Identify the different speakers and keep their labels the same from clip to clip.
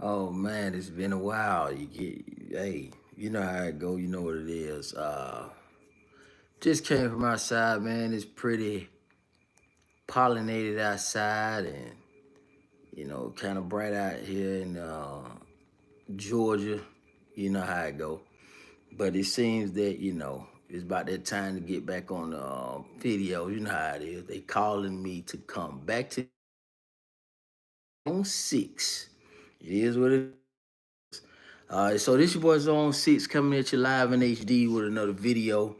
Speaker 1: Oh man, it's been a while. Hey, you know how it go. You know what it is. Just came from outside, man. It's pretty pollinated outside, and kind of bright out here in Georgia. You know how it go. But it seems that it's about that time to get back on the video. You know how it is. They calling me to come back to on six. It is what it. So this your boy Zone 6 coming at you live in HD with another video.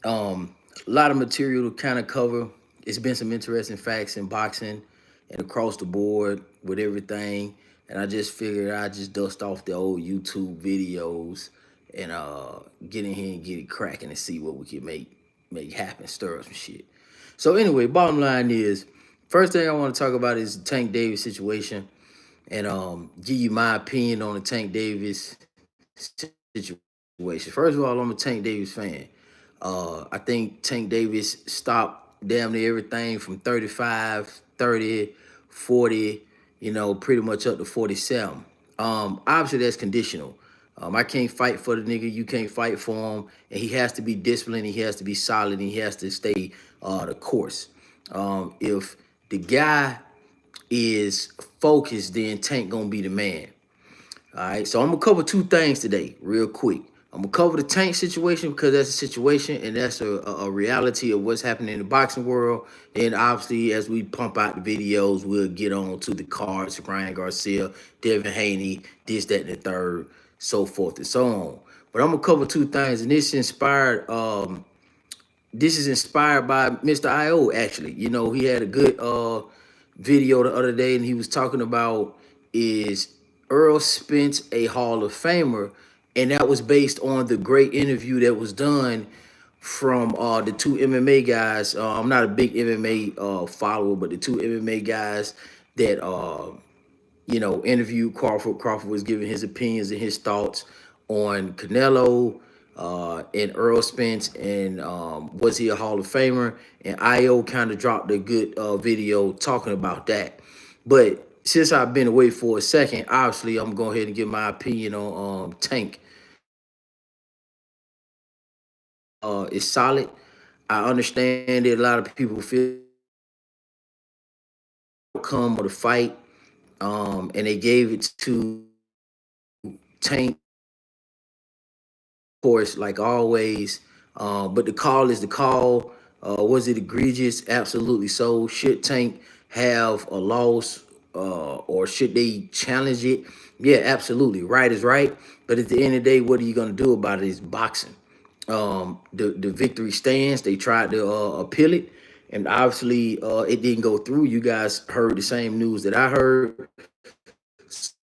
Speaker 1: A lot of material to kind of cover. It's been some interesting facts in boxing and across the board with everything. And I just figured I'd just dust off the old YouTube videos and get in here and get it cracking and see what we can make happen, stir up some shit. So anyway, bottom line is, first thing I want to talk about is the Tank Davis situation and give you my opinion on the Tank Davis situation. First of all, I'm a Tank Davis fan. I think Tank Davis stopped damn near everything from 35, 30, 40, pretty much up to 47. Obviously, that's conditional. I can't fight for the nigga. You can't fight for him. And he has to be disciplined. He has to be solid. And he has to stay the course. If the guy is focused, then Tank gonna be the man. All right, so I'm gonna cover two things today, real quick. I'm gonna cover the Tank situation because that's a situation and that's a reality of what's happening in the boxing world. And obviously, as we pump out the videos, we'll get on to the cards, Ryan Garcia, Devin Haney, this, that, and the third, so forth and so on. But I'm gonna cover two things, and this is inspired by Mr. IO. Actually, he had a good video the other day, and he was talking about is Errol Spence a Hall of Famer, and that was based on the great interview that was done from the two MMA guys. I'm not a big MMA follower, but the two MMA guys that interviewed Crawford. Crawford was giving his opinions and his thoughts on Canelo and Earl Spence and was he a Hall of Famer? And IO kind of dropped a good video talking about that. But since I've been away for a second, obviously I'm going to go ahead and give my opinion on Tank. It's solid. I understand that a lot of people feel outcome of the fight, and they gave it to Tank, of course, like always. But the call is the call. Was it egregious? Absolutely so. Should Tank have a loss, or should they challenge it? Yeah, absolutely. Right is right. But at the end of the day, what are you going to do about it? It's boxing. The victory stands. They tried to appeal it, and obviously it didn't go through. You guys heard the same news that I heard.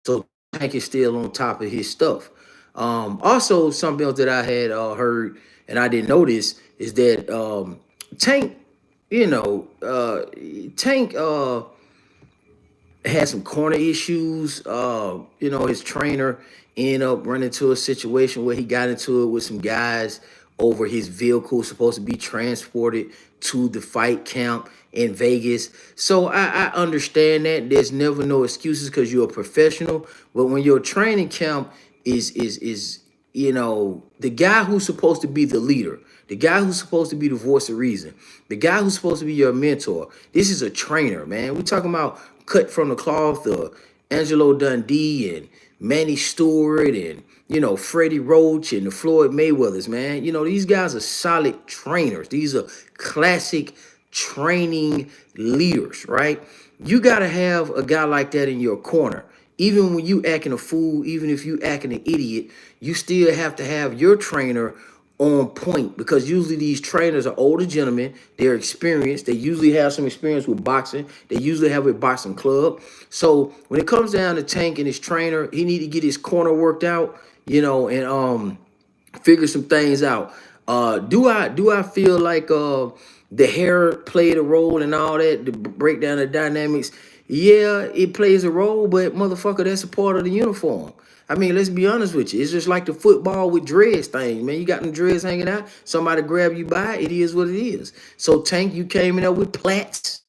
Speaker 1: So Tank is still on top of his stuff. Also, something else that I had heard and I didn't notice is that Tank, Tank had some corner issues. His trainer ended up running into a situation where he got into it with some guys over his vehicle supposed to be transported to the fight camp in Vegas. So I understand that there's never no excuses because you're a professional. But when your training camp is the guy who's supposed to be the leader, the guy who's supposed to be the voice of reason, the guy who's supposed to be your mentor. This is a trainer, man. We're talking about cut from the cloth, Angelo Dundee and Manny Stewart and Freddie Roach and the Floyd Mayweathers, man. These guys are solid trainers. These are classic training leaders, right? You got to have a guy like that in your corner. Even when you acting a fool, even if you acting an idiot, you still have to have your trainer on point because usually these trainers are older gentlemen. They're experienced. They usually have some experience with boxing. They usually have a boxing club. So when it comes down to Tank and his trainer, he need to get his corner worked out, and figure some things out. Do I feel like the hair played a role and all that to break down the dynamics? Yeah, it plays a role, but motherfucker, that's a part of the uniform. I mean, let's be honest with you. It's just like the football with dreads thing, man. You got them dreads hanging out. Somebody grab you by it. It is what it is. So Tank, you came in there with plaits.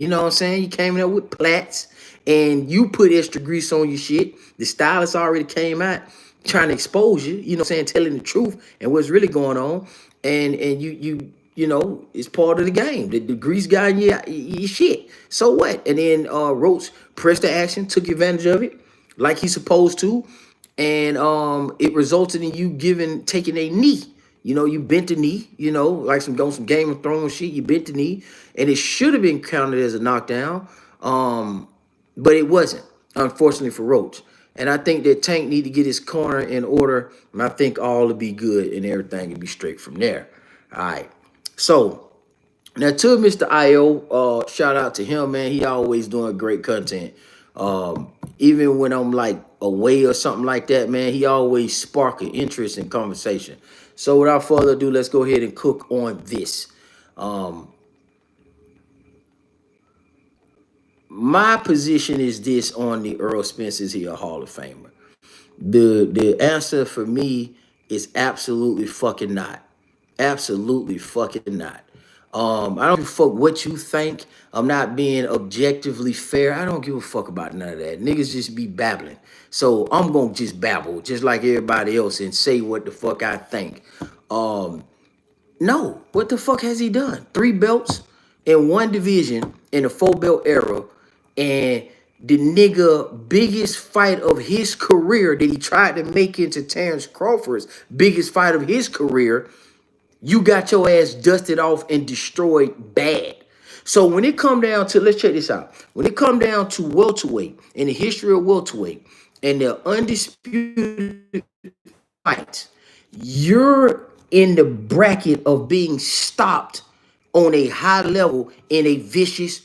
Speaker 1: You know what I'm saying? You came in there with plaits, and you put extra grease on your shit. The stylist already came out trying to expose you, you know what I'm saying, telling the truth and what's really going on. And you know, it's part of the game. The grease got in your shit. So what? And then Roach pressed the action, took advantage of it like he's supposed to, and it resulted in you taking a knee. You know, you bent the knee, you know, like some Game of Thrones shit. You bent the knee, and it should have been counted as a knockdown, but it wasn't, unfortunately for Roach. And I think that Tank need to get his corner in order, and I think all will be good and everything will be straight from there. All right. So now to Mr. IO, shout out to him, man. He always doing great content. Even when I'm like away or something like that, man, he always spark an interest in conversation. So without further ado, let's go ahead and cook on this. My position is this on the Errol Spence, is he a Hall of Famer? The answer for me is absolutely fucking not. Absolutely fucking not. I don't give a fuck what you think. I'm not being objectively fair. I don't give a fuck about none of that. Niggas just be babbling. So I'm gonna just babble, just like everybody else, and say what the fuck I think. No, what the fuck has he done? 3 belts in 1 division in a 4-belt era, and the nigga biggest fight of his career that he tried to make into Terrence Crawford's biggest fight of his career, you got your ass dusted off and destroyed bad. So when it come down to, let's check this out. When it come down to welterweight, in the history of welterweight, and the undisputed fights, you're in the bracket of being stopped on a high level in a vicious,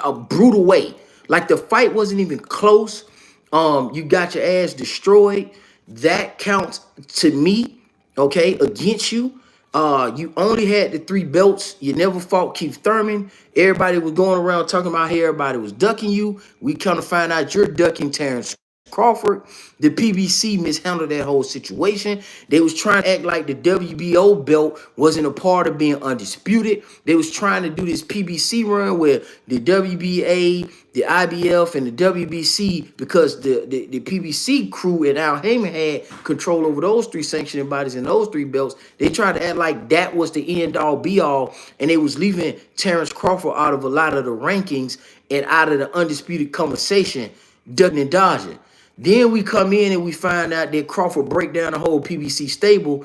Speaker 1: a brutal way. Like the fight wasn't even close. You got your ass destroyed. That counts to me, okay, against you. You only had the 3 belts. You never fought Keith Thurman. Everybody was going around talking about how everybody was ducking you. We kind of find out you're ducking Terrence Crawford. The PBC mishandled that whole situation. They was trying to act like the WBO belt wasn't a part of being undisputed. They was trying to do this PBC run where the WBA, the IBF, and the WBC, because the PBC crew and Al Heyman had control over those 3 sanctioning bodies and those 3 belts. They tried to act like that was the end all be all, and they was leaving Terrence Crawford out of a lot of the rankings and out of the undisputed conversation, ducking and dodging. Then we come in and we find out that Crawford break down the whole PBC stable.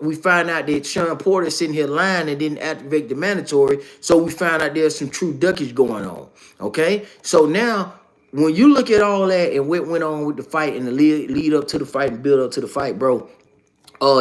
Speaker 1: We find out that Sean Porter sitting here lying and didn't activate the mandatory. So we find out there's some true duckage going on. Okay, so now when you look at all that and what went on with the fight and the lead up to the fight and build up to the fight, bro,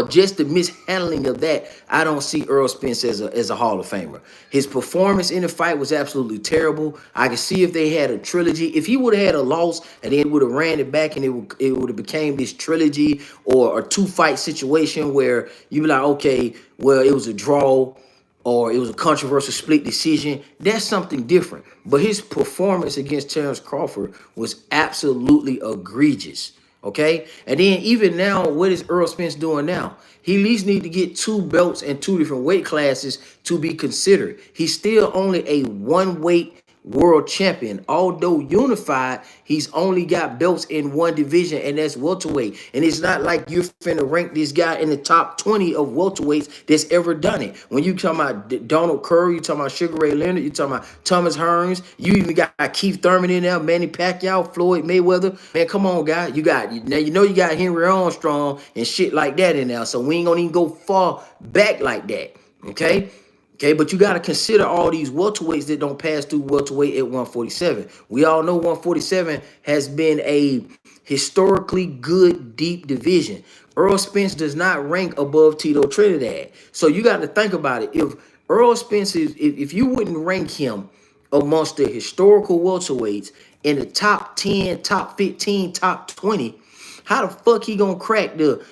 Speaker 1: just the mishandling of that, I don't see Errol Spence as a Hall of Famer. His performance in the fight was absolutely terrible. I could see if they had a trilogy, if he would have had a loss and then would have ran it back and it would have became this trilogy or a 2-fight situation where you be like, okay, well, it was a draw or it was a controversial split decision, that's something different. But his performance against Terrence Crawford was absolutely egregious. Okay, and then even now, what is Errol Spence doing now? He at least need to get 2 belts and 2 different weight classes to be considered. He's still only a 1-weight world champion. Although unified, he's only got belts in 1 division, and that's welterweight. And it's not like you're finna rank this guy in the top 20 of welterweights that's ever done it. When you talking about Donald Curry, you talking about Sugar Ray Leonard, you talking about Thomas Hearns, you even got Keith Thurman in there, Manny Pacquiao, Floyd Mayweather. Man, come on, guy. You got Henry Armstrong and shit like that in there. So we ain't gonna even go far back like that. Okay? Okay, but you got to consider all these welterweights that don't pass through welterweight at 147. We all know 147 has been a historically good, deep division. Errol Spence does not rank above Tito Trinidad. So you got to think about it. If Errol Spence if you wouldn't rank him amongst the historical welterweights in the top 10, top 15, top 20, how the fuck he gonna crack the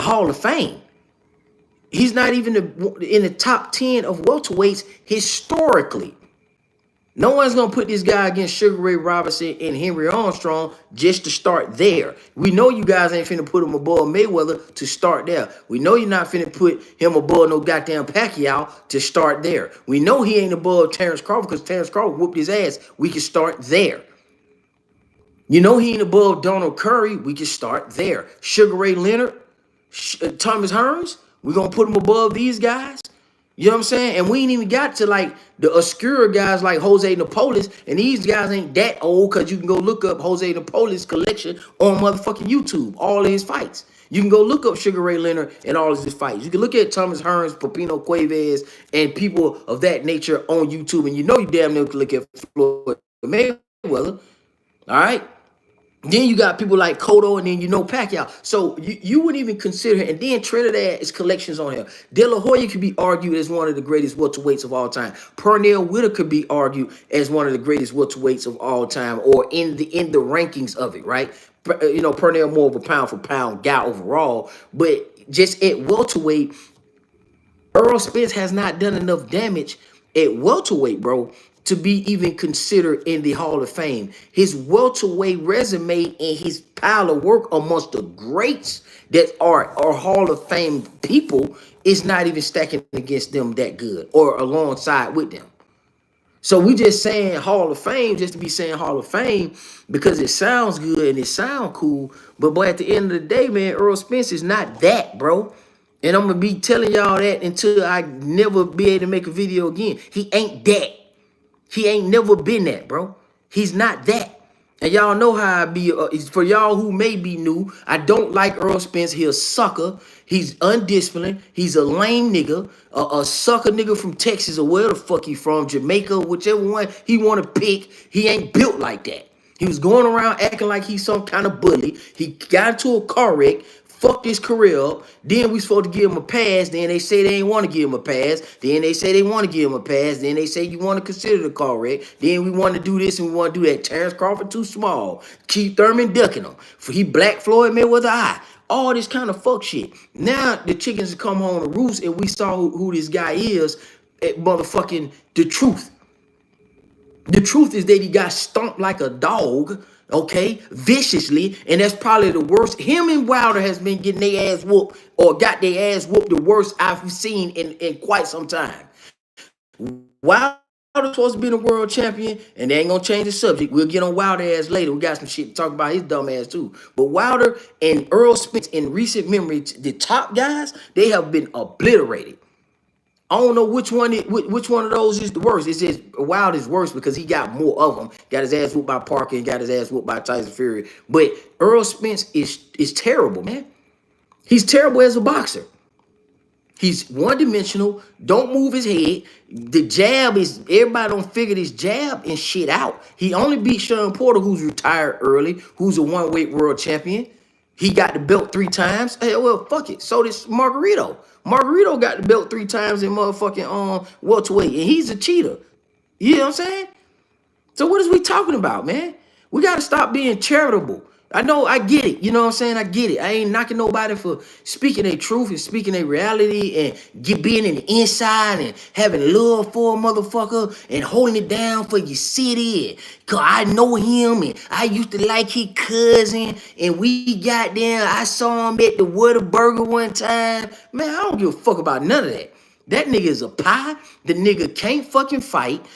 Speaker 1: Hall of Fame? He's not even in the top 10 of welterweights historically. No one's going to put this guy against Sugar Ray Robinson and Henry Armstrong just to start there. We know you guys ain't finna put him above Mayweather to start there. We know you're not finna put him above no goddamn Pacquiao to start there. We know he ain't above Terrence Crawford because Terrence Crawford whooped his ass. We can start there. You know he ain't above Donald Curry. We can start there. Sugar Ray Leonard, Thomas Hearns. We're going to put him above these guys. You know what I'm saying? And we ain't even got to like the obscure guys like Jose Napoles. And these guys ain't that old because you can go look up Jose Napoles collection on motherfucking YouTube. All of his fights. You can go look up Sugar Ray Leonard and all of his fights. You can look at Thomas Hearns, Pepino Cuevas, and people of that nature on YouTube. And you know you damn near can look at Floyd Mayweather. All right? Then you got people like Cotto, and then you know Pacquiao. So you wouldn't even consider him. And then Trinidad is collections on here. De La Hoya could be argued as one of the greatest welterweights of all time. Pernell Whitaker could be argued as one of the greatest welterweights of all time, or in the rankings of it, right? You know, Pernell more of a pound for pound guy overall, but just at welterweight, Errol Spence has not done enough damage at welterweight, bro, to be even considered in the Hall of Fame. His welterweight resume and his pile of work amongst the greats that are Hall of Fame people is not even stacking against them that good or alongside with them. So we just saying Hall of Fame just to be saying Hall of Fame because it sounds good and it sounds cool. But boy, at the end of the day, man, Errol Spence is not that, bro. And I'm gonna be telling y'all that until I never be able to make a video again. He ain't that. He ain't never been that, bro. He's not that. And y'all know how I be. For y'all who may be new, I don't like Errol Spence. He a sucker. He's undisciplined. He's a lame nigga. A sucker nigga from Texas or where the fuck he from, Jamaica, whichever one he want to pick. He ain't built like that. He was going around acting like he's some kind of bully. He got into a car wreck, fucked his career up. Then we supposed to give him a pass. Then they say they ain't want to give him a pass. Then they say they want to give him a pass. Then they say you want to consider the car wreck. Then we want to do this and we want to do that. Terrence Crawford too small. Keith Thurman ducking him. For he Black Floyd Mayweather eye. All this kind of fuck shit. Now the chickens come home to roost and we saw who this guy is. At motherfucking the truth. The truth is that he got stomped like a dog, okay, viciously, and that's probably the worst. Him and Wilder has been getting their ass whooped or got their ass whooped the worst I've seen in quite some time. Wilder's supposed to be the world champion, and they ain't gonna change the subject. We'll get on Wilder ass later. We got some shit to talk about his dumb ass too. But Wilder and Errol Spence in recent memory, the top guys, they have been obliterated. I don't know which one of those is the worst. It says Wild is worse because he got more of them. Got his ass whooped by Parker and got his ass whooped by Tyson Fury. But Errol Spence is terrible, man. He's terrible as a boxer. He's one-dimensional. Don't move his head. The jab is, everybody don't figure this jab and shit out. He only beat Sean Porter, who's retired early, who's a one-weight world champion. He got the belt 3 times. Hey, well, fuck it. So does Margarito. Margarito got the belt 3 times in motherfucking welterweight, and he's a cheater. You know what I'm saying? So what is we talking about, man? We got to stop being charitable. I know, I get it. You know what I'm saying? I get it. I ain't knocking nobody for speaking their truth and speaking their reality and being in the inside and having love for a motherfucker and holding it down for your city. Cause I know him and I used to like his cousin and we got there. I saw him at the Whataburger one time. Man, I don't give a fuck about none of that. That nigga is a pie. The nigga can't fucking fight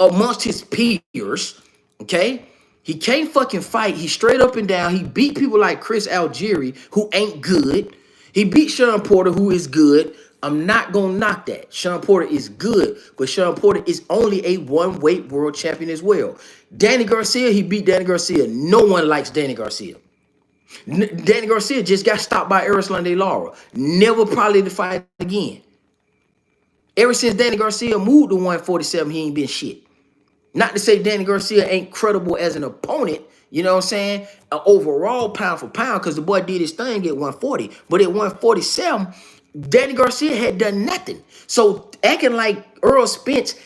Speaker 1: amongst his peers. Okay? He can't fucking fight. He's straight up and down. He beat people like Chris Algieri, who ain't good. He beat Sean Porter, who is good. I'm not going to knock that. Sean Porter is good, but Sean Porter is only a one-weight world champion as well. Danny Garcia, he beat Danny Garcia. No one likes Danny Garcia. Danny Garcia just got stopped by Erislandy Lara. Never probably to fight again. Ever since Danny Garcia moved to 147, he ain't been shit. Not to say Danny Garcia ain't credible as an opponent, you know what I'm saying? Overall, pound for pound, because the boy did his thing at 140. But at 147, Danny Garcia had done nothing. So acting like Errol Spence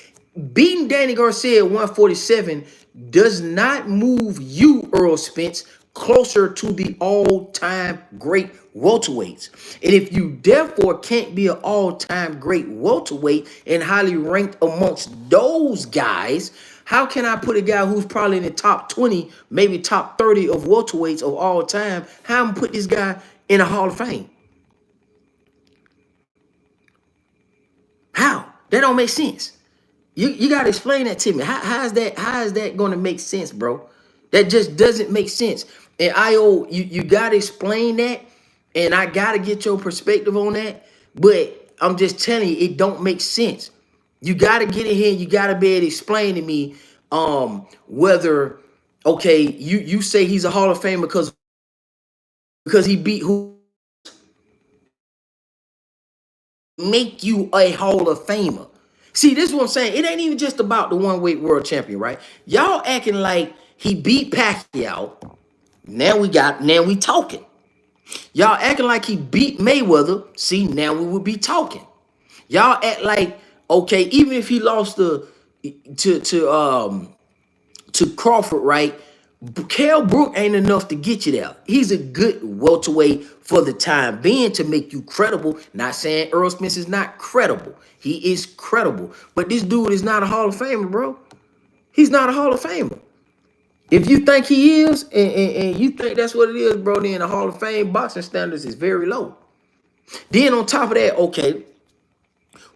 Speaker 1: beating Danny Garcia at 147 does not move you, Errol Spence, closer to the all-time great welterweights. And if you therefore can't be an all-time great welterweight and highly ranked amongst those guys, how can I put a guy who's probably in the top 20, maybe top 30 of welterweights of all time, how am I put this guy in a Hall of Fame? How? That don't make sense. You got to explain that to me. How is that going to make sense, bro? That just doesn't make sense. And you gotta explain that, and I gotta get your perspective on that. But I'm just telling you, it don't make sense. You gotta get in here and you gotta be able to explain to me whether okay, you say he's a Hall of Famer because he beat who make you a Hall of Famer. See, this is what I'm saying. It ain't even just about the one weight world champion, right? Y'all acting like he beat Pacquiao. Now we talking. Y'all acting like he beat Mayweather. See, now we would be talking. Y'all act like, okay, even if he lost to Crawford, right? Kell Brook ain't enough to get you there. He's a good welterweight for the time being to make you credible. Not saying Errol Spence is not credible. He is credible. But this dude is not a Hall of Famer, bro. He's not a Hall of Famer. If you think he is, and you think that's what it is, bro, then the Hall of Fame boxing standards is very low. Then on top of that, okay,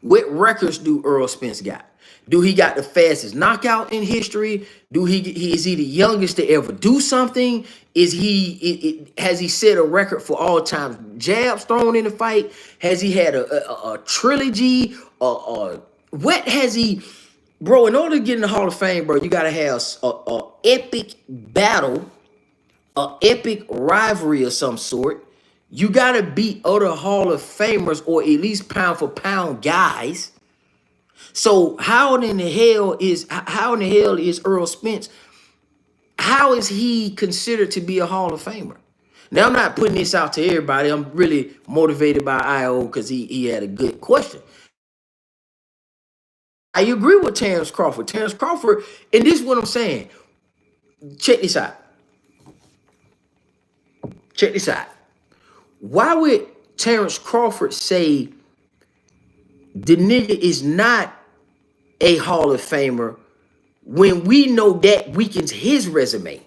Speaker 1: what records do Errol Spence got? Do he got the fastest knockout in history? Is he the youngest to ever do something? Has he set a record for all time jabs thrown in the fight? Has he had a trilogy? What has he, bro? In order to get in the Hall of Fame, bro, you gotta have a epic battle, a epic rivalry of some sort. You gotta beat other Hall of Famers or at least pound for pound guys. So how in the hell is Errol Spence? How is he considered to be a Hall of Famer? Now I'm not putting this out to everybody. I'm really motivated by IO because he had a good question. I agree with Terrence Crawford. Terrence Crawford, and this is what I'm saying. Check this out. Check this out. Why would Terrence Crawford say the nigga is not a Hall of Famer when we know that weakens his resume?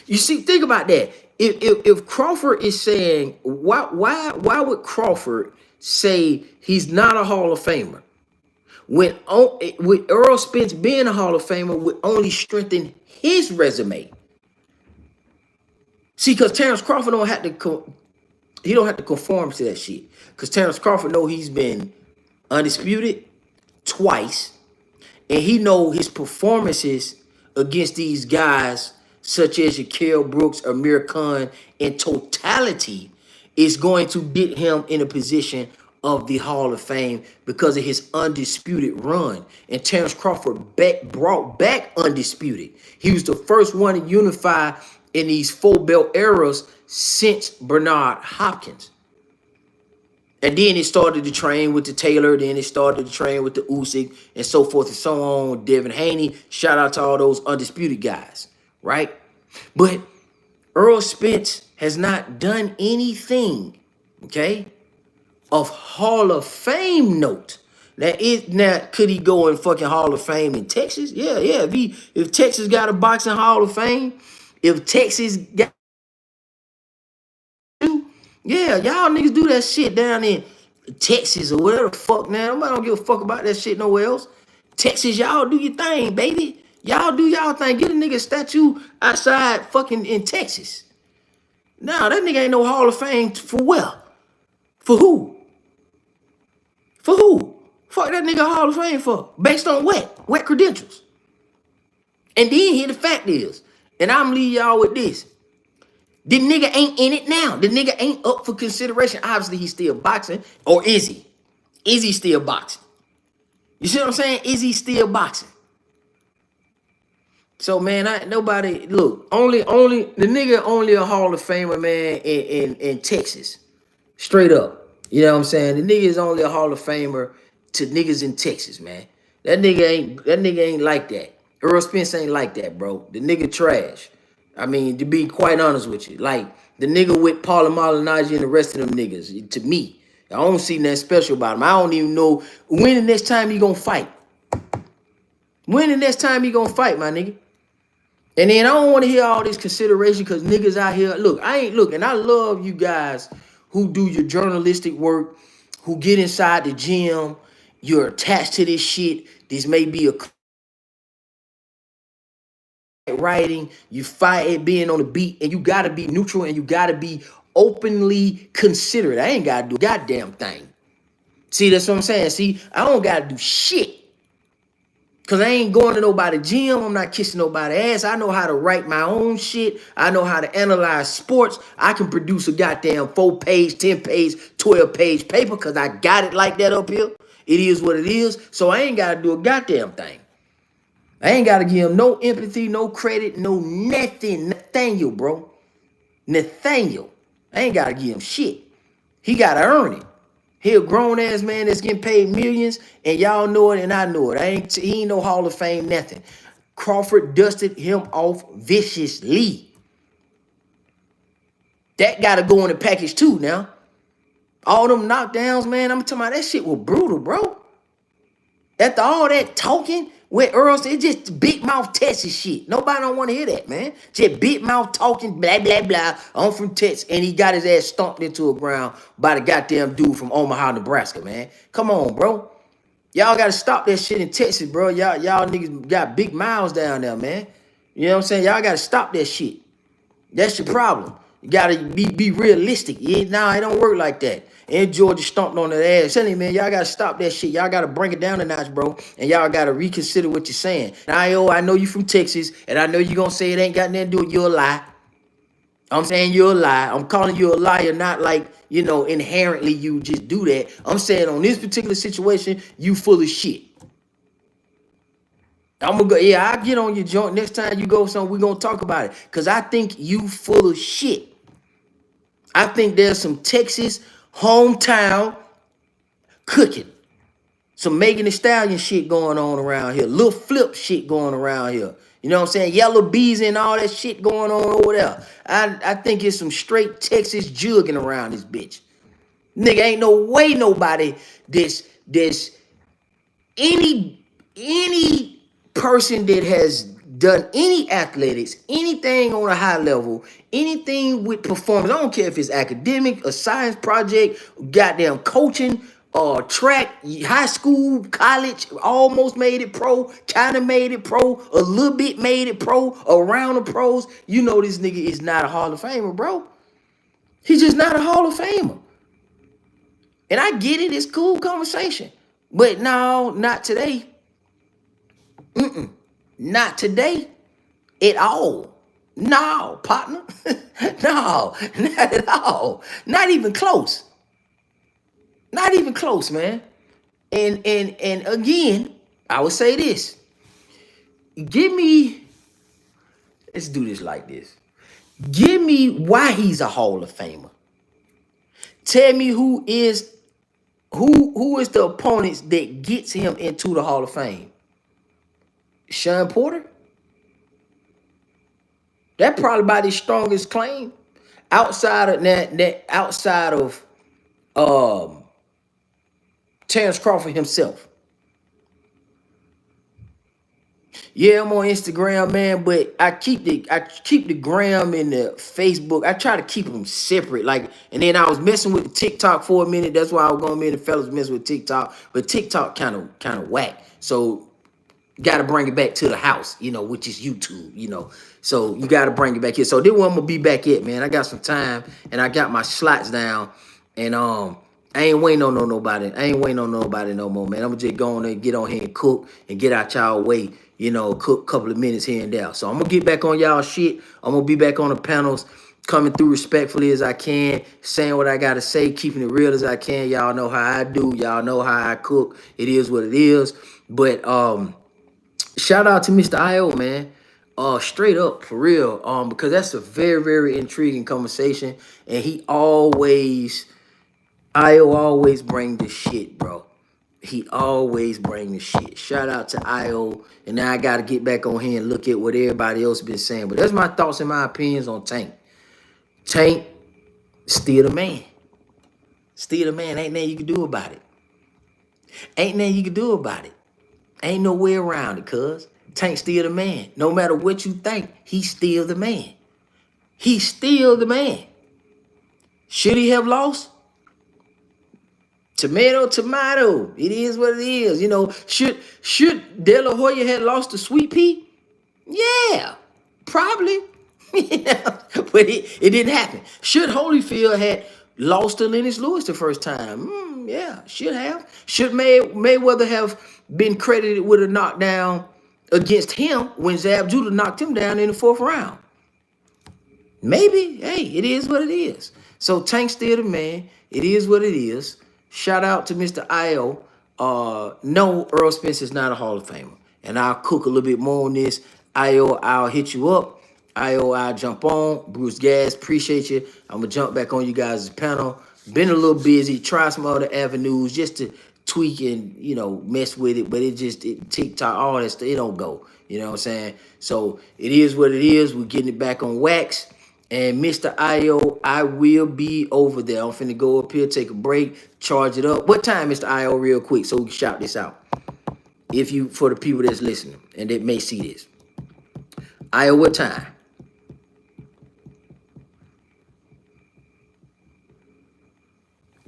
Speaker 1: You see, think about that. If Crawford is saying, why would Crawford say he's not a Hall of Famer when with Errol Spence being a Hall of Famer would only strengthen his resume? See, because Terrence Crawford don't have to conform to that shit. Because Terrence Crawford know he's been undisputed twice, and he know his performances against these guys such as Kell Brooks, Amir Khan, in totality is going to get him in a position of the Hall of Fame because of his undisputed run. And Terrence Crawford brought back undisputed. He was the first one to unify in these full belt eras since Bernard Hopkins. And then it started to train with the Taylor. Then it started to train with the Usyk and so forth and so on. Devin Haney. Shout out to all those undisputed guys, right? But Errol Spence has not done anything, okay, of Hall of Fame note. Now, could he go in fucking Hall of Fame in Texas? Yeah. If Texas got a boxing Hall of Fame, if Texas got, yeah, y'all niggas do that shit down in Texas or whatever the fuck, man. Nobody don't give a fuck about that shit nowhere else. Texas, y'all do your thing, baby. Y'all do y'all thing. Get a nigga statue outside fucking in Texas. Now, that nigga ain't no Hall of Fame for where? For who? For who? Fuck that nigga Hall of Fame for? Based on what? What credentials? And then here the fact is, and I'm leave y'all with this. The nigga ain't in it now. The nigga ain't up for consideration. Obviously, he's still boxing. Or is he? Is he still boxing? You see what I'm saying? Is he still boxing? So, man, nobody, look, only the nigga only a Hall of Famer, man, in Texas. Straight up. You know what I'm saying? The nigga is only a Hall of Famer to niggas in Texas, man. That nigga ain't like that. Errol Spence ain't like that, bro. The nigga trash. I mean, to be quite honest with you, like the nigga with Paula Malignaggi and the rest of them niggas, to me, I don't see nothing special about him. I don't even know when the next time he gonna fight. When the next time he gonna fight, my nigga? And then I don't want to hear all this consideration because niggas out here, look, and I love you guys who do your journalistic work, who get inside the gym, you're attached to this shit. This may be a writing, you fight at being on the beat, and you gotta be neutral and you gotta be openly considerate. I ain't gotta do a goddamn thing. See, that's what I'm saying. See, I don't gotta do shit. Cause I ain't going to nobody's gym. I'm not kissing nobody's ass. I know how to write my own shit. I know how to analyze sports. I can produce a goddamn 4-page, 10-page, 12-page paper because I got it like that up here. It is what it is. So I ain't got to do a goddamn thing. I ain't got to give him no empathy, no credit, no nothing. Nathaniel, bro. Nathaniel. I ain't got to give him shit. He got to earn it. He a grown-ass man that's getting paid millions, and y'all know it and I know it. He ain't no Hall of Fame, nothing. Crawford dusted him off viciously. That got to go in the package too now. All them knockdowns, man, I'm talking about that shit was brutal, bro. After all that talking with Errol, it's just big mouth Texas shit. Nobody don't want to hear that, man. Just big mouth talking, blah, blah, blah. I'm from Texas, and he got his ass stomped into a ground by the goddamn dude from Omaha, Nebraska, man. Come on, bro. Y'all got to stop that shit in Texas, bro. Y'all niggas got big mouths down there, man. You know what I'm saying? Y'all got to stop that shit. That's your problem. You got to be realistic. Nah, it don't work like that. And Georgia stomped on that ass. Tell him, man, y'all got to stop that shit. Y'all got to bring it down a notch, bro. And y'all got to reconsider what you're saying. Now, I know you from Texas, and I know you're going to say it ain't got nothing to do with you're a lie. I'm saying you're a lie. I'm calling you a liar, not like, you know, inherently you just do that. I'm saying on this particular situation, you full of shit. I'm gonna go, yeah, I'll get on your joint next time you go somewhere, we're gonna talk about it. Cause I think you full of shit. I think there's some Texas hometown cooking. Some Megan Thee Stallion shit going on around here. Lil Flip shit going around here. You know what I'm saying? Yellow Bees and all that shit going on over there. I think it's some straight Texas jugging around this bitch. Nigga, ain't no way nobody this any person that has done any athletics, anything on a high level, anything with performance, I don't care if it's academic, a science project, goddamn coaching, track, high school, college, almost made it pro, kind of made it pro, a little bit made it pro, around the pros. You know this nigga is not a Hall of Famer, bro. He's just not a Hall of Famer. And I get it, it's cool conversation. But no, not today. Not today at all. No, partner. No, not at all. Not even close. Not even close, man. And again, I would say this. Let's do this like this. Give me why he's a Hall of Famer. Tell me who is the opponents that gets him into the Hall of Fame. Sean Porter? That probably about his strongest claim outside of Terrence Crawford himself. Yeah, I'm on Instagram, man, but I keep the gram and the Facebook. I try to keep them separate. Like, and then I was messing with the TikTok for a minute. That's why I was going to the fellas messing with TikTok. But TikTok kind of whack. So got to bring it back to the house, you know, which is YouTube, you know. So you got to bring it back here. So this one I'm going to be back at, man. I got some time, and I got my slots down, and I ain't waiting on nobody. I ain't waiting on nobody no more, man. I'm going to just go on there, get on here and cook and get out y'all way, you know, cook a couple of minutes here and there. So I'm going to get back on y'all shit. I'm going to be back on the panels, coming through respectfully as I can, saying what I got to say, keeping it real as I can. Y'all know how I do. Y'all know how I cook. It is what it is. But, shout out to Mr. I.O., man. Straight up, for real. Because that's a very, very intriguing conversation. And I.O. always bring the shit, bro. He always bring the shit. Shout out to I.O. And now I got to get back on here and look at what everybody else been saying. But that's my thoughts and my opinions on Tank. Tank, still the man. Still the man. Ain't nothing you can do about it. Ain't nothing you can do about it. Ain't no way around it, cuz. Tank still the man. No matter what you think, he's still the man. He's still the man. Should he have lost? Tomato, tomato. It is what it is. You know, should De La Hoya had lost to Sweet Pea? Yeah. Probably. But it didn't happen. Should Holyfield had lost to Lennox Lewis the first time? Yeah, should have. Should Mayweather have been credited with a knockdown against him when Zab Judah knocked him down in the 4th round? Maybe. Hey, it is what it is. So Tank's still the man. It is what it is. Shout out to Mr. I.O. No, Earl Spence is not a Hall of Famer. And I'll cook a little bit more on this. I.O., I'll hit you up. I.O., I'll jump on. Bruce Gas, appreciate you. I'm going to jump back on you guys' panel. Been a little busy. Try some other avenues just to tweak and, you know, mess with it. But it TikTok, all that stuff, it don't go. You know what I'm saying? So it is what it is. We're getting it back on wax. And Mr. I.O., I will be over there. I'm finna go up here, take a break, charge it up. What time, Mr. I.O., real quick, so we can shout this out? If you, for the people that's listening and that may see this. I.O., what time?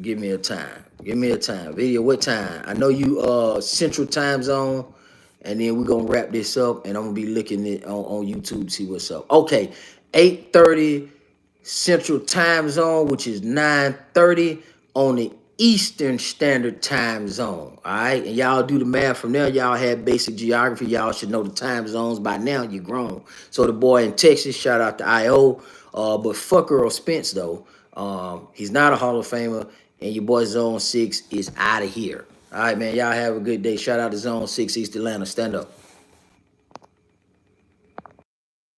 Speaker 1: Give me a time. Give me a time. Video, what time? I know you Central Time Zone. And then we're going to wrap this up. And I'm going to be looking it on YouTube to see what's up. Okay. 8:30 Central Time Zone, which is 9:30 on the Eastern Standard Time Zone. All right. And y'all do the math from there. Y'all have basic geography. Y'all should know the time zones by now. You're grown. So the boy in Texas, shout out to I.O. But fuck Errol Spence, though. He's not a Hall of Famer. And your boy Zone 6 is out of here. All right, man. Y'all have a good day. Shout out to Zone 6 East Atlanta. Stand up.